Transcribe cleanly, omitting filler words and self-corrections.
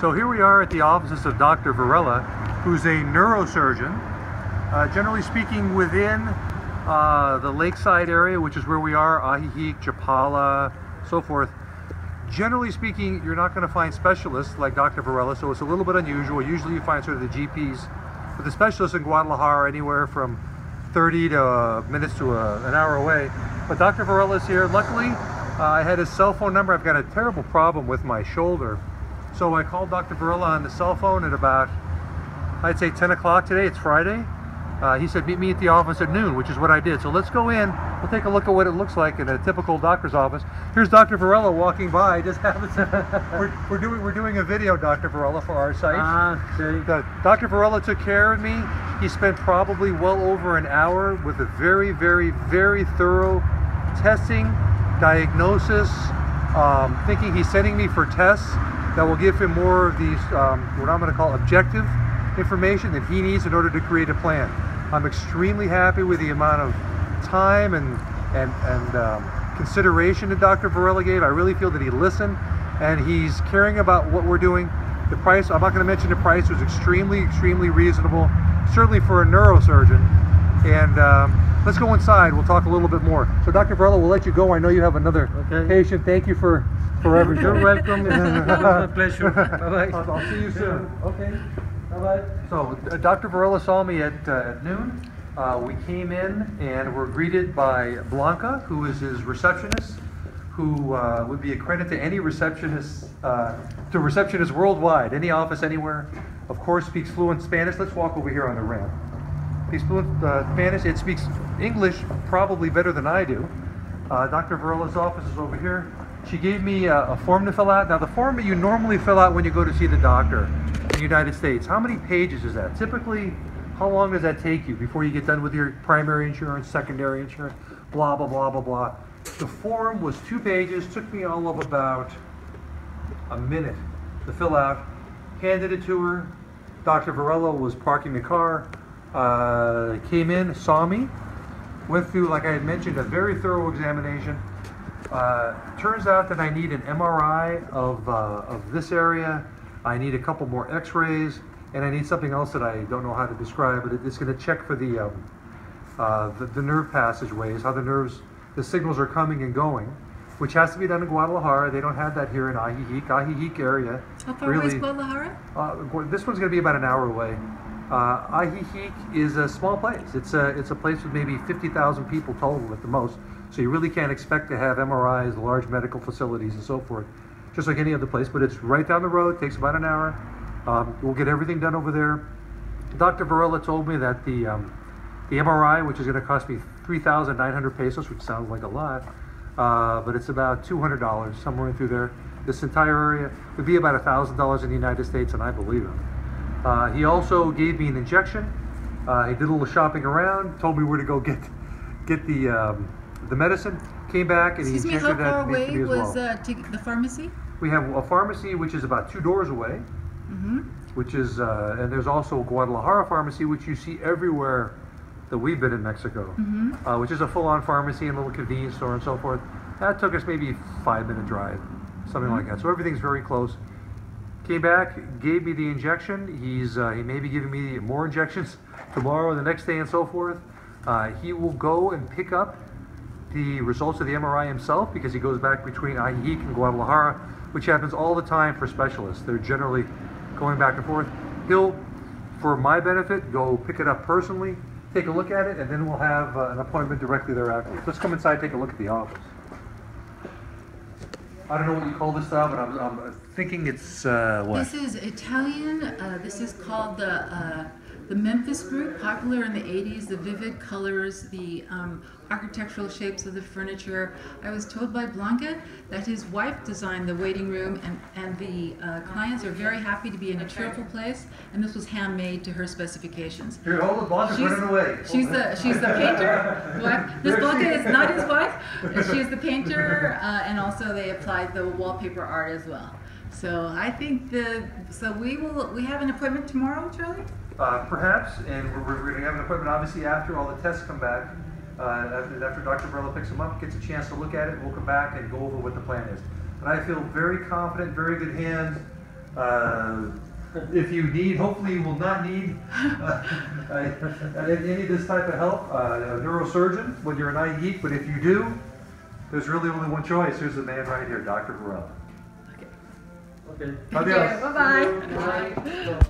So here we are at the offices of Dr. Varela, who's a neurosurgeon. Generally speaking, within the lakeside area, which is where we are, Ajijic, Chapala, so forth. Generally speaking, you're not going to find specialists like Dr. Varela, so it's a little bit unusual. Usually you find sort of the GPs, but the specialists in Guadalajara anywhere from 30 minutes to an hour away. But Dr. Varela is here. Luckily, I had his cell phone number. I've got a terrible problem with my shoulder. So I called Dr. Varela on the cell phone at about, I'd say 10 o'clock today. It's Friday. He said, meet me at the office at noon, which is what I did. So let's go in. We'll take a look at what it looks like in a typical doctor's office. Here's Dr. Varela walking by. Just happens we're doing a video, Dr. Varela, for our site. Okay. Dr. Varela took care of me. He spent probably well over an hour with a very, very, very thorough testing, diagnosis, thinking he's sending me for tests that will give him more of these, what I'm going to call objective information that he needs in order to create a plan. I'm extremely happy with the amount of time and consideration that Dr. Varela gave. I really feel that he listened and he's caring about what we're doing. The price, I'm not going to mention the price, was extremely, extremely reasonable, certainly for a neurosurgeon. And let's go inside. We'll talk a little bit more. So Dr. Varela, we'll let you go. I know you have another patient. Thank you for everything. You're welcome. It's a pleasure. Bye-bye. I'll see you soon. Okay. Bye-bye. So Dr. Varela saw me at noon. We came in and were greeted by Blanca, who is his receptionist, who would be a credit to any receptionist, to receptionists worldwide, any office, anywhere. Of course, speaks fluent Spanish. Let's walk over here on the ramp. Speaks fluent Spanish. It speaks English probably better than I do. Dr. Varela's office is over here. She gave me a form to fill out. Now, the form that you normally fill out when you go to see the doctor in the United States, how many pages is that? Typically, how long does that take you before you get done with your primary insurance, secondary insurance, blah, blah, blah, blah, blah. The form was 2 pages, took me all of about a minute to fill out, handed it to her. Dr. Varela was parking the car, came in, saw me, went through, like I had mentioned, a very thorough examination. Turns out that I need an MRI of this area. I need a couple more x-rays, and I need something else that I don't know how to describe, but it's going to check for the nerve passageways, how the signals are coming and going, which has to be done in Guadalajara. They don't have that here in Ajijic area. How far away is Guadalajara? This one's going to be about an hour away. Ajijic is a small place. It's a place with maybe 50,000 people total at the most. So you really can't expect to have MRIs, large medical facilities, and so forth, just like any other place. But it's right down the road. Takes about an hour. We'll get everything done over there. Dr. Varela told me that the MRI, which is going to cost me 3,900 pesos, which sounds like a lot, but it's about $200, somewhere in through there. This entire area would be about $1,000 in the United States, and I believe him. He also gave me an injection. He did a little shopping around, told me where to go get the medicine, came back, and he injected that to me as well. How far away was the pharmacy? We have a pharmacy which is about 2 doors away, which is, and there's also a Guadalajara pharmacy, which you see everywhere that we've been in Mexico, which is a full-on pharmacy and a little convenience store and so forth. That took us maybe a 5-minute drive, something like that. So everything's very close. Came back, gave me the injection. He may be giving me more injections tomorrow or the next day and so forth. He will go and pick up the results of the MRI himself, because he goes back between Ajijic and Guadalajara, which happens all the time for specialists. They're generally going back and forth. He'll, for my benefit, go pick it up personally, take a look at it, and then we'll have an appointment directly thereafter. Let's come inside, take a look at the office. I don't know what you call this style, but I'm thinking it's what? This is Italian. This is called the Memphis group, popular in the 80s, the vivid colors, the architectural shapes of the furniture. I was told by Blanca that his wife designed the waiting room, and the clients are very happy to be in a cheerful place, and this was handmade to her specifications. Here, hold it, Blanca's running away. She's the painter. What? This Blanca is not his wife. She's the painter, and also they applied the wallpaper art as well. So I think we have an appointment tomorrow, Charlie? Perhaps, and we're going to have an appointment obviously after all the tests come back. After Dr. Varela picks him up, gets a chance to look at it, we'll come back and go over what the plan is. But I feel very confident, very good hands. If you need, hopefully you will not need any of this type of help, a neurosurgeon when you're an IE, but if you do, there's really only one choice. Here's the man right here, Dr. Varela. Okay. Adios. Bye-bye. Bye.